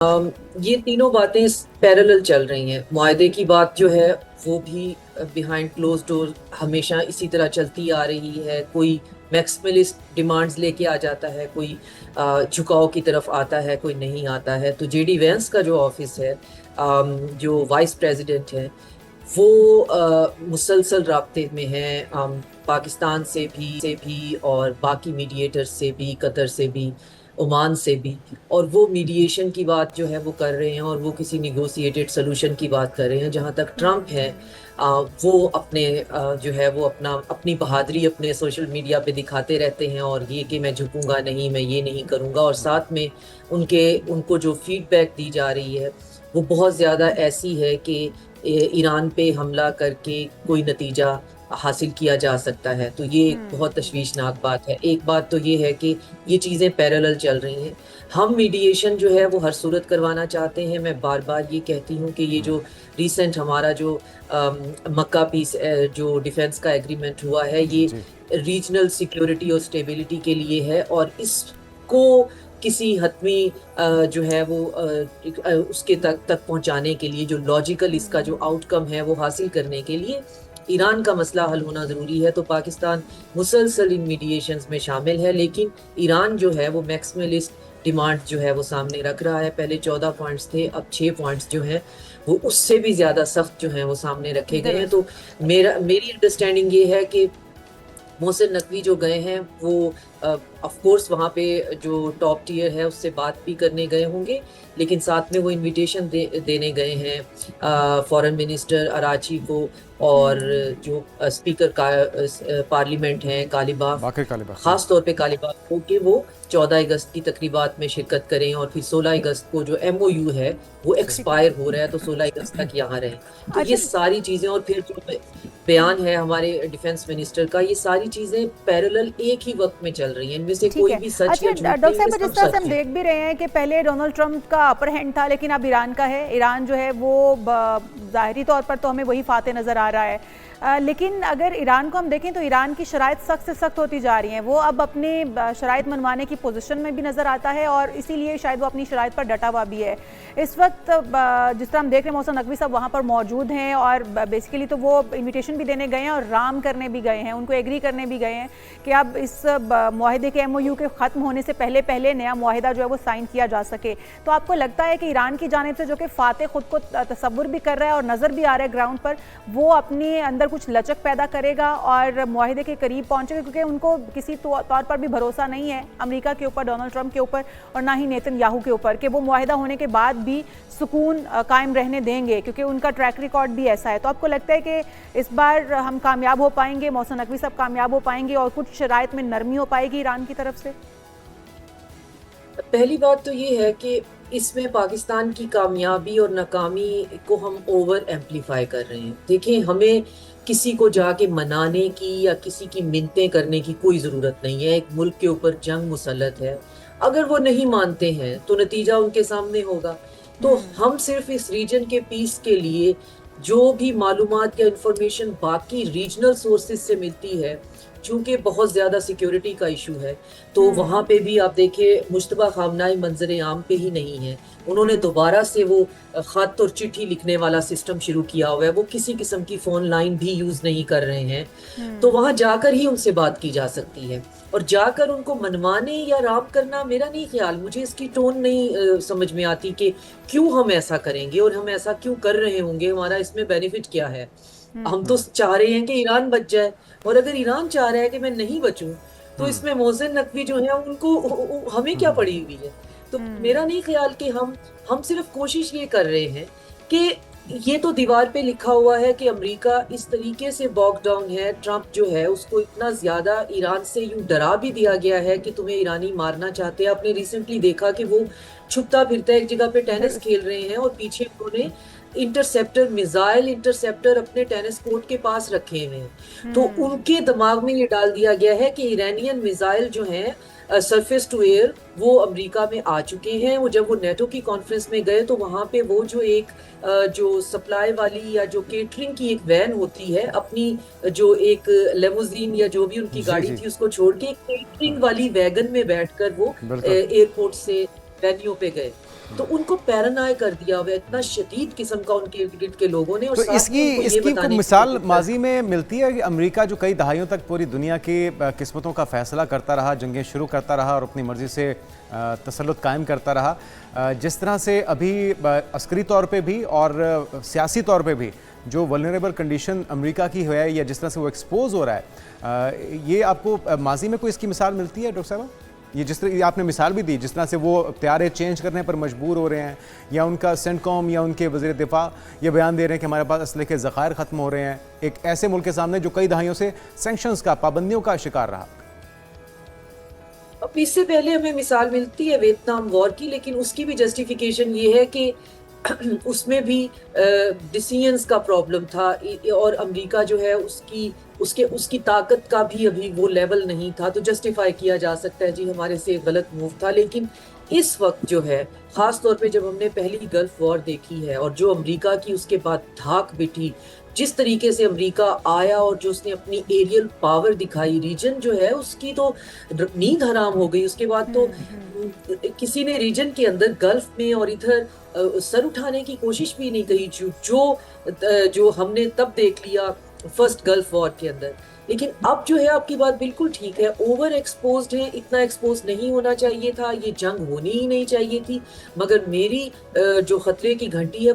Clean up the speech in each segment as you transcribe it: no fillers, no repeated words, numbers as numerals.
ये तीनों बातें पैरेलल चल रही हैं। मुआहदे की बात जो है वो भी बिहाइंड क्लोज डोर हमेशा इसी तरह चलती आ रही है। कोई मैक्सिमलिस्ट डिमांड्स लेके आ जाता है, कोई झुकाव की तरफ आता है, कोई नहीं आता है। तो जेडी वेंस का जो ऑफिस है, जो वाइस प्रेसिडेंट है, वो मुसलसल राब्ते में है पाकिस्तान से भी और बाकी मीडिएटर्स से भी, कतर से भी, ओमान से भी। और वो मीडिएशन की बात जो है वो कर रहे हैं, और वो किसी निगोशिएटेड सोल्यूशन की बात कर रहे हैं। जहाँ तक ट्रम्प है, वो अपने जो है वो अपनी बहादुरी अपने सोशल मीडिया पे दिखाते रहते हैं, और ये कि मैं झुकूंगा नहीं, मैं ये नहीं करूंगा। और साथ में उनको जो फीडबैक दी जा रही है वो बहुत ज़्यादा ऐसी है कि ईरान पे हमला करके कोई नतीजा हासिल किया जा सकता है। तो ये एक बहुत तशवीशनाक बात है। एक बात तो ये है कि ये चीज़ें पैरेलल चल रही हैं। हम मीडिएशन जो है वो हर सूरत करवाना चाहते हैं। मैं बार बार ये कहती हूँ कि ये जो रिसेंट हमारा जो मक्का पीस जो डिफेंस का एग्रीमेंट हुआ है, ये जी। रीजनल सिक्योरिटी और स्टेबिलिटी के लिए है, और इसको किसी हतमी जो है वो उसके तक पहुंचाने के लिए, जो लॉजिकल इसका जो आउटकम है वो हासिल करने के लिए ईरान का मसला हल होना ज़रूरी है। तो पाकिस्तान मुसलसल इन मीडिएशंस में शामिल है, लेकिन ईरान जो है वो मैक्सिमलिस्ट डिमांड जो है वो सामने रख रहा है। पहले 14 पॉइंट्स थे, अब 6 पॉइंट्स जो हैं वो उससे भी ज़्यादा सख्त जो हैं वो सामने रखे गए हैं। तो मेरी अंडरस्टैंडिंग ये है कि मोहसिन नकवी जो गए हैं वो ऑफ कोर्स वहाँ पे जो टॉप टियर है उससे बात भी करने गए होंगे, लेकिन साथ में वो इनविटेशन देने गए हैं फॉरेन मिनिस्टर अराची को, और जो स्पीकर का पार्लियामेंट हैं कालीबाफ, बाकी कालिबा। खास तौर पे कालीबाफ को, कि वो 14 अगस्त की तकरीबात में शिरकत करें, और फिर 16 अगस्त को जो एमओयू है वो एक्सपायर हो रहा है, तो 16 अगस्त तक यहाँ रहें। तो ये अच्छा। सारी चीज़ें, और फिर जो बयान है हमारे डिफेंस मिनिस्टर का, ये सारी चीजें पैरेलल एक ही वक्त में चल रही हैं। इनमें से ठीक कोई है। भी सच अच्छा या झूठ डॉक्टर नहीं है, साहब, जिस सब तरह से सच हम है। देख भी रहे हैं कि पहले डोनाल्ड ट्रंप का अपर हैंड था, लेकिन अब ईरान का है। ईरान जो है वो ज़ाहिरी तौर पर तो हमें वही फाते नज़र आ रहा है, लेकिन अगर ईरान को हम देखें तो ईरान की शराइत सख्त से सख्त होती जा रही हैं। वो अब अपने शराइत मनवाने की पोजीशन में भी नज़र आता है, और इसीलिए शायद वो अपनी शराइत पर डटा हुआ भी है इस वक्त। जिस तरह हम देख रहे हैं मोहसिन नकवी साहब वहाँ पर मौजूद हैं, और बेसिकली तो वो इन्विटेशन भी देने गए हैं और राम करने भी गए हैं, उनको एग्री करने भी गए हैं कि अब इस मुआहदे के एमओयू के ख़त्म होने से पहले पहले नया मुआहदा जो है वो साइन किया जा सके। तो आपको लगता है कि ईरान की जानिब से, जो कि फाते खुद को तसव्वुर भी कर रहा है और नज़र भी आ रहा है ग्राउंड पर, वो अपने अंदर कुछ लचक पैदा करेगा और मुआहदे के करीब पहुंचेगा, क्योंकि उनको किसी तौर पर भी भरोसा नहीं है अमेरिका के ऊपर, डोनाल्ड ट्रंप के ऊपर, और ना ही नेतन्याहू के ऊपर, कि वो मुआहदा होने के बाद भी सुकून कायम रहने देंगे, क्योंकि उनका ट्रैक रिकॉर्ड भी ऐसा है। तो आपको लगता है कि इस बार हम कामयाब हो पाएंगे, मोहसिन नकवी साहब कामयाब हो पाएंगे, और कुछ शराइत में नरमी हो पाएगी ईरान की तरफ से? पहली बात तो ये है कि इसमें पाकिस्तान की कामयाबी और नाकामी को हम ओवर एम्पलीफाई कर रहे हैं। देखिए, हमें किसी को जाके मनाने की या किसी की मिन्नतें करने की कोई ज़रूरत नहीं है। एक मुल्क के ऊपर जंग मुसल्लत है, अगर वो नहीं मानते हैं तो नतीजा उनके सामने होगा। तो हम सिर्फ इस रीजन के पीस के लिए जो भी मालूमात या इंफॉर्मेशन बाकी रीजनल सोर्सेज से मिलती है, चूंकि बहुत ज़्यादा सिक्योरिटी का इशू है, तो वहाँ पे भी आप देखिए मुश्तबा खामनाई मंजर आम पे ही नहीं है। उन्होंने दोबारा से वो खत और चिट्ठी लिखने वाला सिस्टम शुरू किया हुआ है। वो किसी किस्म की फ़ोन लाइन भी यूज़ नहीं कर रहे हैं। तो वहाँ जाकर ही उनसे बात की जा सकती है, और जाकर उनको मनवाने या राम करना, मेरा नहीं ख्याल, मुझे इसकी टोन नहीं समझ में आती कि क्यों हम ऐसा करेंगे और हम ऐसा क्यों कर रहे होंगे, हमारा इसमें बेनिफिट क्या है। हम तो चाह रहे हैं कि ईरान बच जाए, और अगर ईरान चाह रहा है कि मैं नहीं बचूं, तो इसमें मोहसिन नकवी जो है उनको हमें क्या पड़ी हुई है। तो मेरा नहीं ख्याल कि हम सिर्फ कोशिश ये कर रहे हैं कि ये तो दीवार पे लिखा हुआ है कि अमेरिका इस तरीके से बॉक डाउन है। ट्रंप जो है उसको इतना ज्यादा ईरान से यूं डरा भी दिया गया है कि तुम्हें ईरानी मारना चाहते हैं। आपने रिसेंटली देखा कि वो छुपता फिरता एक जगह पे टेनिस खेल रहे हैं, और पीछे उन्होंने मिसाइल इंटरसेप्टर अपने टेनिस कोर्ट के पास रखे हुए हैं। तो उनके दिमाग में ये डाल दिया गया है कि ईरानियन मिसाइल जो हैं सरफेस टू एयर, वो अमेरिका में आ चुके हैं। वो जब वो नेटो की कॉन्फ्रेंस में गए तो वहाँ पे वो जो एक जो सप्लाई वाली या जो केटरिंग की एक वैन होती है, अपनी जो एक लेमोजीन या जो भी उनकी गाड़ी थी उसको छोड़ के एक केटरिंग वाली वैगन में बैठकर वो एयरपोर्ट से वेन्यू पे गए। तो उनको पैरानाय कर दिया हुआ है इतना शदीद किस्म का उनके इर्द गिर्द के लोगों ने। और तो साथ में उनको ये इसकी बताने की मिसाल कोशिश माजी में मिलती है कि अमेरिका जो कई दहाइयों तक पूरी दुनिया की किस्मतों का फैसला करता रहा, जंगें शुरू करता रहा और अपनी मर्जी से तसल्लुत कायम करता रहा, जिस तरह से अभी अस्करी तौर पे भी और सियासी तौर पे भी जो वल्नरेबल कंडीशन अमेरिका की है या जिस तरह से वो एक्सपोज हो रहा है, ये आपको माजी में कोई इसकी मिसाल मिलती है डॉक्टर साहब? ये जिस तरह आपने मिसाल भी दी, जिस तरह से वो प्यारे चेंज करने पर मजबूर हो रहे हैं, या उनका सेंटकॉम या उनके वज़ीर दिफा ये बयान दे रहे हैं कि हमारे पास असले के ज़खायर ख़त्म हो रहे हैं, एक ऐसे मुल्क के सामने जो कई दहाइयों से सैंक्शंस का, पाबंदियों का शिकार रहा। अब इससे पहले हमें मिसाल मिलती है वियतनाम वॉर की, लेकिन उसकी भी जस्टिफिकेशन ये है कि उसमें भी डिसीजंस का प्रॉब्लम था और अमेरिका जो है उसकी ताकत का भी अभी वो लेवल नहीं था, तो जस्टिफाई किया जा सकता है जी हमारे से गलत मूव था। लेकिन इस वक्त जो है खास तौर पे जब हमने पहली गल्फ वॉर देखी है और जो अमेरिका की उसके बाद धाक बिठी, जिस तरीके से अमेरिका आया और जो उसने अपनी एरियल पावर दिखाई, रीजन जो है उसकी तो नींद हराम हो गई। उसके बाद तो किसी ने रीजन के अंदर गल्फ में और इधर सर उठाने की कोशिश भी नहीं करी, जो हमने तब देख लिया फर्स्ट गल्फ वॉर के अंदर। लेकिन अब जो है आपकी बात बिल्कुल ठीक है, ओवर एक्सपोज्ड है, इतना एक्सपोज नहीं होना चाहिए था, ये जंग होनी ही नहीं चाहिए थी। मगर मेरी जो खतरे की घंटी है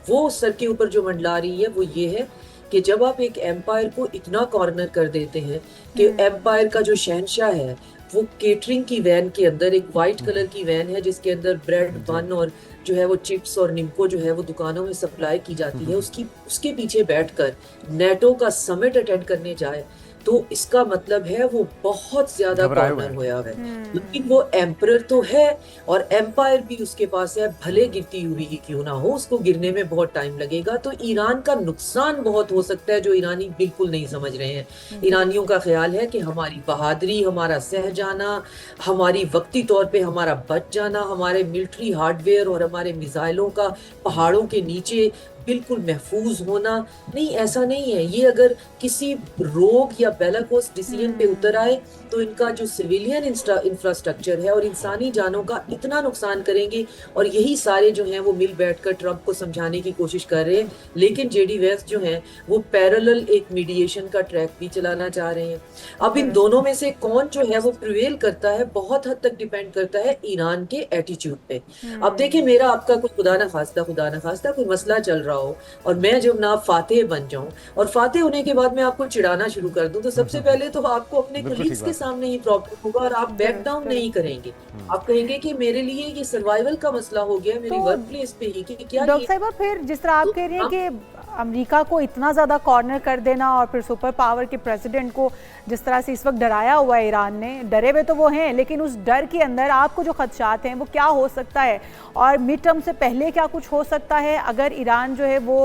वो सर के ऊपर जो मंडला रही है वो ये है कि जब आप एक एम्पायर को इतना कॉर्नर कर देते हैं कि एम्पायर का जो शहंशाह है वो केटरिंग की वैन के अंदर, एक वाइट कलर की वैन है जिसके अंदर ब्रेड बन और जो है वो चिप्स और निम्को जो है वो दुकानों में सप्लाई की जाती है, उसके पीछे बैठकर नेटो का समिट अटेंड करने जाए, तो इसका मतलब है वो बहुत ज्यादा कॉर्नर होया है। लेकिन वो एम्परर तो है और एम्पायर भी उसके पास है, भले गिरती हुई ही क्यों ना हो, उसको गिरने में बहुत टाइम लगेगा। तो ईरान का नुकसान बहुत हो सकता है जो ईरानी बिल्कुल नहीं समझ रहे हैं। ईरानियों का ख्याल है कि हमारी बहादुरी, हमारा सह जाना, हमारी वक्ती तौर पे हमारा बच जाना, हमारे मिलिट्री हार्डवेयर और हमारे मिसाइलों का पहाड़ों के नीचे बिल्कुल महफूज होना, नहीं, ऐसा नहीं है। ये अगर किसी रोग या बेलाकोस डिसीजन पे उतर आए तो इनका जो सिविलियन इंफ्रास्ट्रक्चर है और इंसानी जानों का इतना नुकसान करेंगे। और यही सारे जो हैं वो मिल बैठकर ट्रंप को समझाने की कोशिश कर रहे हैं। लेकिन जेडी वेंस जो हैं वो पैरेलल एक मीडिएशन का ट्रैक भी चलाना चाह रहे हैं। अब इन दोनों में से कौन जो है वो प्रिवेल करता है बहुत हद तक डिपेंड करता है ईरान के एटीट्यूड पे। अब देखिए, मेरा आपका कोई खुदा ना खास्ता कोई मसला चल रहा हो और मैं जब ना फातेह बन जाऊं और फातेह होने के बाद मैं आपको चिढ़ाना शुरू कर दूं, तो सबसे पहले तो आपको अपने कलीग्स के सामने ही प्रॉब्लम होगा और आप बैक डाउन नहीं करेंगे। आप कहेंगे कि मेरे लिए ये सर्वाइवल का मसला हो गया मेरी वर्क प्लेस पे ही, कि क्या डॉक्टर साहिबा फिर जिस तरह आप कह रही हैं कि अमेरिका को इतना ज़्यादा कॉर्नर कर देना और फिर सुपर पावर के प्रेसिडेंट को जिस तरह से इस वक्त डराया हुआ है ईरान ने, डरे हुए तो वो हैं, लेकिन उस डर के अंदर आपको जो खदशात हैं वो क्या हो सकता है और मिड टर्म से पहले क्या कुछ हो सकता है अगर ईरान जो है वो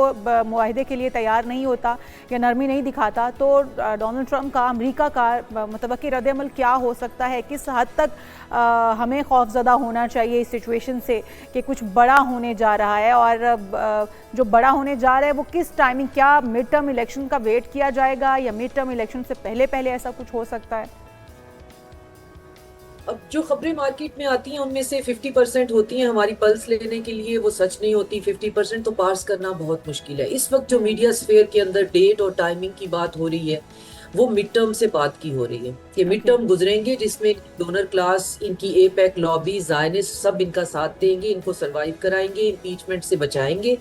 मुआहदे के लिए तैयार नहीं होता या नरमी नहीं दिखाता, तो डोनाल्ड ट्रंप का, अमेरिका का मुतवक्की रद्द-ए-अमल क्या हो सकता है? किस हद तक हमें खौफज़दा होना चाहिए इस सिचुएशन से कि कुछ बड़ा होने जा रहा है, और जो बड़ा होने जा रहा है वो किस टाइमिंग, क्या मिड टर्म इलेक्शन का वेट किया जाएगा या मिड टर्म इलेक्शन से पहले ऐसा कुछ हो सकता है? अब जो खबरें मार्केट में आती हैं उनमें से 50% होती हैं हमारी पल्स लेने के लिए, वो सच नहीं होती। 50% तो पार्स करना बहुत मुश्किल है। इस वक्त जो मीडिया स्फेयर के अंदर डेट और टाइमिंग की बात हो रही है वो मिड टर्म से बात की हो रही है कि मिड टर्म गुजरेंगे जिसमें डोनर क्लास, इनकी एपेक लॉबी, ज़ायनिस्ट सब इनका साथ देंगे, इनको सर्वाइव कराएंगे, इम्पीचमेंट से बचाएंगे,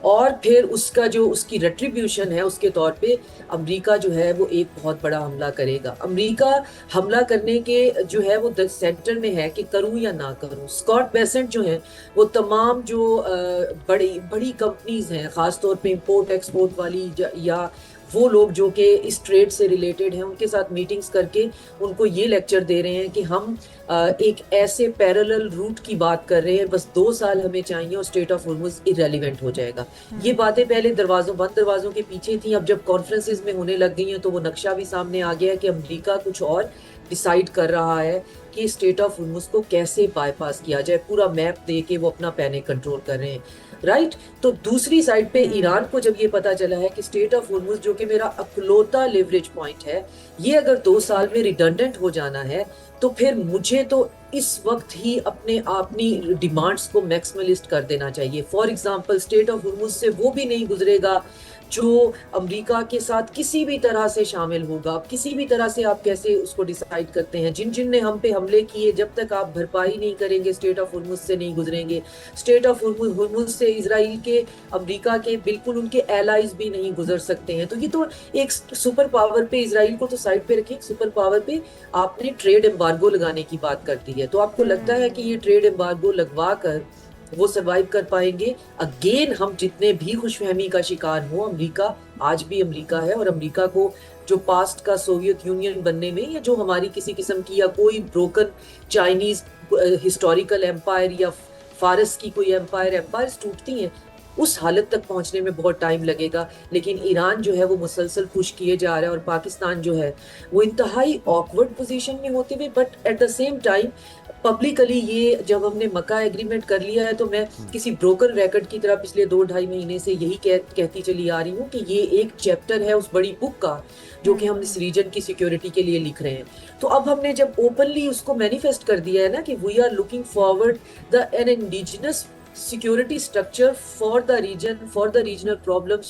और फिर उसका जो उसकी रेट्रीब्यूशन है उसके तौर पे अमेरिका जो है वो एक बहुत बड़ा हमला करेगा। अमेरिका हमला करने के जो है वो सेंटर में है कि करूं या ना करूं। स्कॉट बेसेंट जो है वो तमाम जो बड़ी कंपनीज हैं, खासतौर पे इंपोर्ट एक्सपोर्ट वाली या वो लोग जो कि इस ट्रेड से रिलेटेड हैं, उनके साथ मीटिंग्स करके उनको ये लेक्चर दे रहे हैं कि हम एक ऐसे पैरेलल रूट की बात कर रहे हैं, बस 2 साल हमें चाहिए और स्टेट ऑफ हॉर्मुज़ इररेलेवेंट हो जाएगा। ये बातें पहले बंद दरवाजों के पीछे थी, अब जब कॉन्फ्रेंसेस में होने लग गई हैं तो वो नक्शा भी सामने आ गया है कि अमेरिका कुछ और डिसाइड कर रहा है कि स्टेट ऑफ हुर्मुज को कैसे बाईपास किया जाए, पूरा मैप दे के वो अपना पैनिक कंट्रोल कर रहे हैं, राइट। तो दूसरी साइड पे ईरान को जब ये पता चला है कि स्टेट ऑफ हुर्मुज जो कि मेरा अकलौता लिवरेज पॉइंट है, ये अगर 2 साल में रिडंडेंट हो जाना है, तो फिर मुझे तो इस वक्त ही अपनी डिमांड्स को मैक्सिमलिस्ट कर देना चाहिए। फॉर एग्जांपल स्टेट ऑफ हुर्मुज से वो भी नहीं गुजरेगा जो अमेरिका के साथ किसी भी तरह से शामिल होगा। किसी भी तरह से आप कैसे उसको डिसाइड करते हैं, जिन जिन ने हम पे हमले किए, जब तक आप भरपाई नहीं करेंगे स्टेट ऑफ हुर्मुज से नहीं गुजरेंगे। स्टेट ऑफ हुर्मुज से इजराइल के, अमेरिका के, बिल्कुल उनके एलाइज भी नहीं गुजर सकते हैं। तो ये तो एक सुपर पावर पे, इजराइल को तो साइड पे रखिए, सुपर पावर पे आपने ट्रेड एम्बार्गो लगाने की बात कर दी है। तो आपको लगता है कि ये ट्रेड एम्बार्गो लगवा कर वो सर्वाइव कर पाएंगे? अगेन हम जितने भी खुशफहमी का शिकार हो, अमेरिका आज भी अमेरिका है, और अमेरिका को जो पास्ट का सोवियत यूनियन बनने में, या जो हमारी किसी किस्म की या कोई ब्रोकन चाइनीज हिस्टोरिकल एम्पायर या फारस की कोई एम्पायर टूटती हैं, उस हालत तक पहुंचने में बहुत टाइम लगेगा। लेकिन ईरान जो है वो मुसलसल पुश किए जा रहा है, और पाकिस्तान जो है वो इंतहाई ऑकवर्ड पोजीशन में होते हुए, but at the same time publicly ये जब हमने मक्का एग्रीमेंट कर लिया है, तो मैं किसी ब्रोकन रैकेट की तरह पिछले 2-2.5 महीने से यही कहती चली आ रही हूँ कि ये एक चैप्टर है उस बड़ी बुक का जो कि हम इस रीजन की सिक्योरिटी के लिए लिख रहे हैं। तो अब हमने जब ओपनली उसको मैनिफेस्ट कर दिया है ना कि we are looking forward the an indigenous security structure for the region, for the regional problems,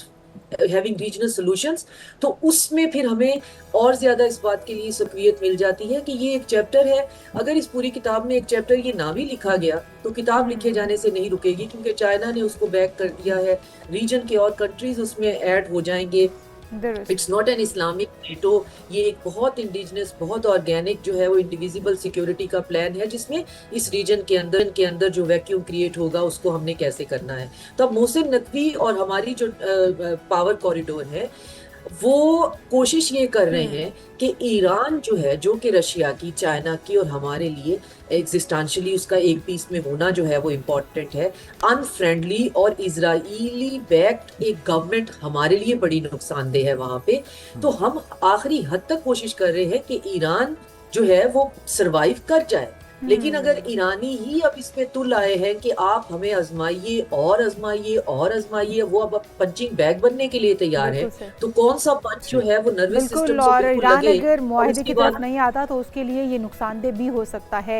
having regional solutions, तो उसमें फिर हमें और ज्यादा इस बात के लिए सक्रियत मिल जाती है कि ये एक चैप्टर है। अगर इस पूरी किताब में एक चैप्टर ये ना भी लिखा गया तो किताब लिखे जाने से नहीं रुकेगी, क्योंकि चाइना ने उसको बैक कर दिया है, रीजन के और कंट्रीज उसमें ऐड हो जाएंगे। It's not an Islamic NATO, ये एक बहुत इंडिजिनस, बहुत ऑर्गेनिक जो है वो इंडिविजिबल सिक्योरिटी का प्लान है, जिसमें इस रीजन के अंदर जो वैक्यूम क्रिएट होगा उसको हमने कैसे करना है। तो अब मोहसिन नकवी और हमारी जो पावर कॉरिडोर है वो कोशिश ये कर रहे हैं कि ईरान जो है, जो कि रशिया की, चाइना की और हमारे लिए एग्जिस्टेंशियली उसका एक पीस में होना जो है वो इम्पोर्टेंट है, अनफ्रेंडली और इजराइली बैक्ड एक गवर्नमेंट हमारे लिए बड़ी नुकसानदेह है वहां पे। तो हम आखिरी हद तक कोशिश कर रहे हैं कि ईरान जो है वो सरवाइव कर जाए। लेकिन अगर ईरानी ही अब इसमें तुल आए हैं कि आप हमें आजमाइए और आजमाइए और आजमाइए, वो अब पंचिंग बैग बनने के लिए तैयार है, तो कौन सा पंच जो है वो नर्वस सिस्टम और ईरान अगर मुआहदे की तरफ नहीं आता तो उसके लिए ये नुकसानदेह भी हो सकता है।